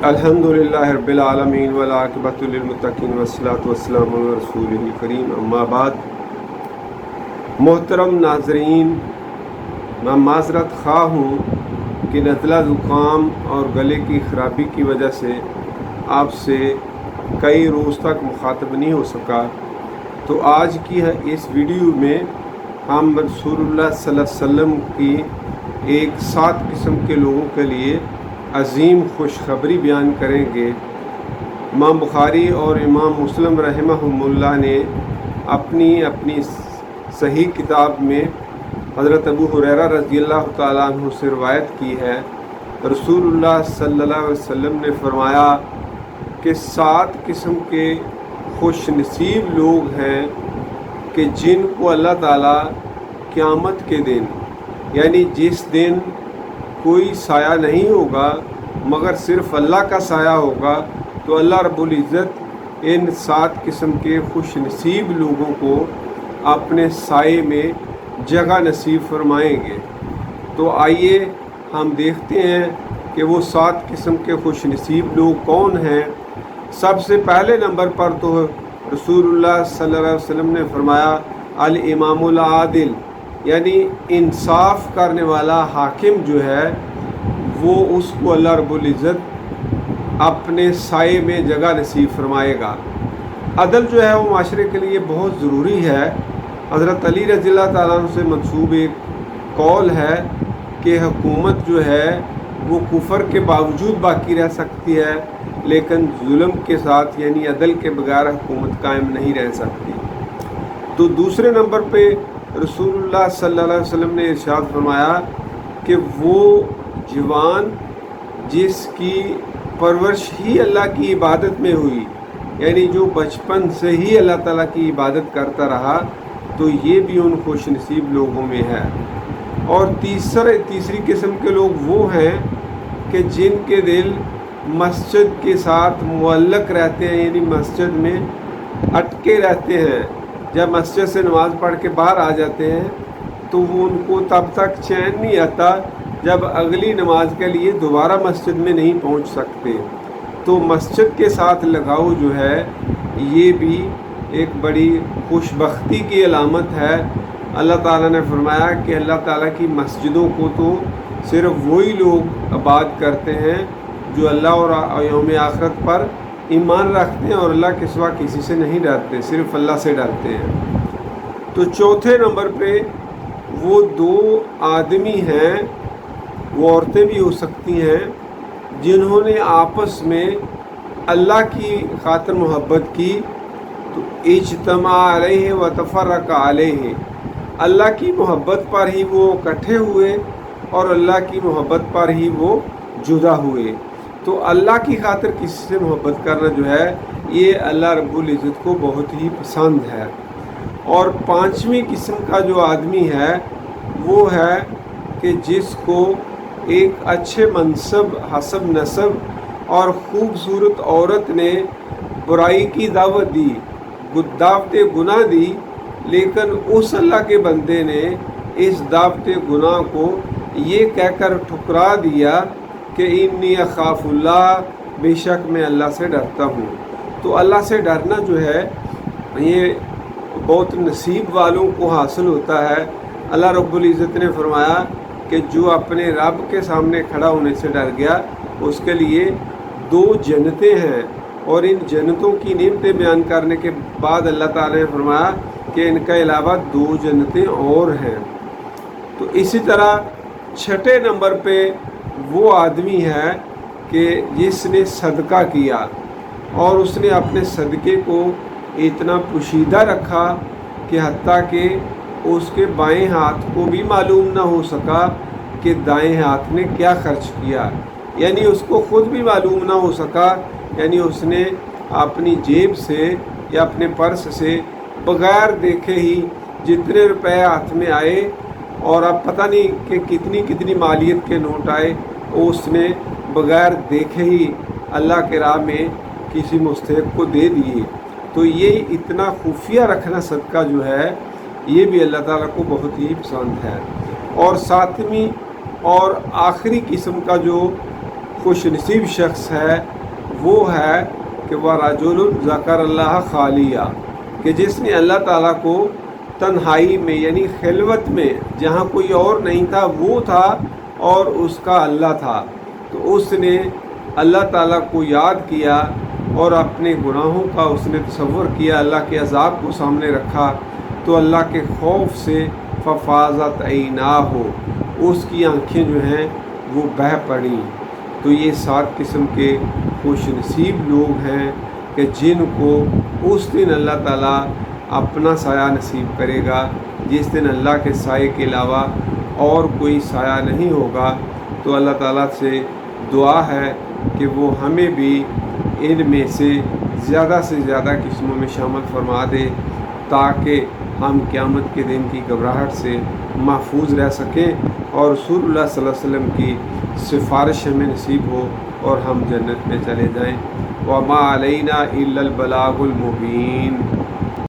الحمدللہ رب العالمین والعاقبۃ للمتقین والصلاۃ والسلام علی رسول الکریم، اما بعد۔ محترم ناظرین، میں معذرت خواہ ہوں کہ نزلہ زکام اور گلے کی خرابی کی وجہ سے آپ سے کئی روز تک مخاطب نہیں ہو سکا، تو آج کی اس ویڈیو میں ہم رسول اللہ صلی اللہ علیہ وسلم کی ایک 7 قسم کے لوگوں کے لیے عظیم خوشخبری بیان کریں گے۔ امام بخاری اور امام مسلم رحمہم اللہ نے اپنی صحیح کتاب میں حضرت ابو ہریرہ رضی اللہ تعالیٰ عنہ سے روایت کی ہے، رسول اللہ صلی اللہ علیہ وسلم نے فرمایا کہ 7 قسم کے خوش نصیب لوگ ہیں کہ جن کو اللہ تعالیٰ قیامت کے دن، یعنی جس دن کوئی سایہ نہیں ہوگا مگر صرف اللہ کا سایہ ہوگا، تو اللہ رب العزت ان 7 قسم کے خوش نصیب لوگوں کو اپنے سائے میں جگہ نصیب فرمائیں گے۔ تو آئیے ہم دیکھتے ہیں کہ وہ 7 قسم کے خوش نصیب لوگ کون ہیں۔ سب سے پہلے نمبر پر تو رسول اللہ صلی اللہ علیہ وسلم نے فرمایا الامام العادل، یعنی انصاف کرنے والا حاکم جو ہے وہ اس کو اللہ رب العزت اپنے سائے میں جگہ نصیب فرمائے گا۔ عدل جو ہے وہ معاشرے کے لیے بہت ضروری ہے۔ حضرت علی رضی اللہ تعالیٰ عنہ سے منسوب ایک قول ہے کہ حکومت جو ہے وہ کفر کے باوجود باقی رہ سکتی ہے، لیکن ظلم کے ساتھ یعنی عدل کے بغیر حکومت قائم نہیں رہ سکتی۔ تو دوسرے نمبر پہ رسول اللہ صلی اللہ علیہ وسلم نے ارشاد فرمایا کہ وہ جوان جس کی پرورش ہی اللہ کی عبادت میں ہوئی، یعنی جو بچپن سے ہی اللہ تعالیٰ کی عبادت کرتا رہا، تو یہ بھی ان خوش نصیب لوگوں میں ہے۔ اور تیسری قسم کے لوگ وہ ہیں کہ جن کے دل مسجد کے ساتھ معلق رہتے ہیں، یعنی مسجد میں اٹکے رہتے ہیں۔ جب مسجد سے نماز پڑھ کے باہر آ جاتے ہیں تو وہ ان کو تب تک چین نہیں آتا جب اگلی نماز کے لیے دوبارہ مسجد میں نہیں پہنچ سکتے۔ تو مسجد کے ساتھ لگاؤ جو ہے یہ بھی ایک بڑی خوش بختی کی علامت ہے۔ اللہ تعالیٰ نے فرمایا کہ اللہ تعالیٰ کی مسجدوں کو تو صرف وہی لوگ آباد کرتے ہیں جو اللہ اور یوم آخرت پر ایمان رکھتے ہیں اور اللہ کے سوا کسی سے نہیں ڈرتے، صرف اللہ سے ڈرتے ہیں۔ تو چوتھے نمبر پہ وہ 2 آدمی ہیں، وہ عورتیں بھی ہو سکتی ہیں، جنہوں نے آپس میں اللہ کی خاطر محبت کی، تو اجتماع علیہ و تفرق علیہ، اللہ کی محبت پر ہی وہ اکٹھے ہوئے اور اللہ کی محبت پر ہی وہ جدا ہوئے۔ تو اللہ کی خاطر کسی سے محبت کرنا جو ہے یہ اللہ رب العزت کو بہت ہی پسند ہے۔ اور 5ویں قسم کا جو آدمی ہے وہ ہے کہ جس کو ایک اچھے منصب، حسب نسب اور خوبصورت عورت نے برائی کی دعوت دی، دعوت گناہ دی، لیکن اس اللہ کے بندے نے اس دعوت گناہ کو یہ کہہ کر ٹھکرا دیا کہ انی اخاف اللہ، بے شک میں اللہ سے ڈرتا ہوں۔ تو اللہ سے ڈرنا جو ہے یہ بہت نصیب والوں کو حاصل ہوتا ہے۔ اللہ رب العزت نے فرمایا کہ جو اپنے رب کے سامنے کھڑا ہونے سے ڈر گیا اس کے لیے 2 جنتیں ہیں، اور ان جنتوں کی نعمتیں بیان کرنے کے بعد اللہ تعالیٰ نے فرمایا کہ ان کے علاوہ 2 جنتیں اور ہیں۔ تو اسی طرح 6 نمبر پہ وہ آدمی ہے کہ جس نے صدقہ کیا اور اس نے اپنے صدقے کو اتنا پوشیدہ رکھا کہ حتیٰ کہ اس کے بائیں ہاتھ کو بھی معلوم نہ ہو سکا کہ دائیں ہاتھ نے کیا خرچ کیا، یعنی اس کو خود بھی معلوم نہ ہو سکا، یعنی اس نے اپنی جیب سے یا اپنے پرس سے بغیر دیکھے ہی جتنے روپے ہاتھ میں آئے اور اب پتہ نہیں کہ کتنی مالیت کے نوٹ آئے، اس نے بغیر دیکھے ہی اللہ کے راہ میں کسی مستحق کو دے دیے۔ تو یہ اتنا خفیہ رکھنا صدقہ جو ہے یہ بھی اللہ تعالیٰ کو بہت ہی پسند ہے۔ اور 7ویں اور آخری قسم کا جو خوش نصیب شخص ہے وہ ہے کہ وہ رجل ذکر اللہ خالیہ، کہ جس نے اللہ تعالیٰ کو تنہائی میں یعنی خلوت میں جہاں کوئی اور نہیں تھا وہ تھا اور اس کا اللہ تھا، تو اس نے اللہ تعالیٰ کو یاد کیا اور اپنے گناہوں کا اس نے تصور کیا، اللہ کے عذاب کو سامنے رکھا، تو اللہ کے خوف سے ففاضت عیناہ، اس کی آنکھیں جو ہیں وہ بہہ پڑیں۔ تو یہ 7 قسم کے خوش نصیب لوگ ہیں کہ جن کو اس دن اللہ تعالیٰ اپنا سایہ نصیب کرے گا، جس دن اللہ کے سائے کے علاوہ اور کوئی سایہ نہیں ہوگا۔ تو اللہ تعالیٰ سے دعا ہے کہ وہ ہمیں بھی ان میں سے زیادہ قسموں میں شامل فرما دے، تاکہ ہم قیامت کے دن کی گھبراہٹ سے محفوظ رہ سکیں اور رسول اللہ صلی اللہ علیہ وسلم کی سفارش ہمیں نصیب ہو اور ہم جنت میں چلے جائیں۔ وما علینا الا البلاغ المبین۔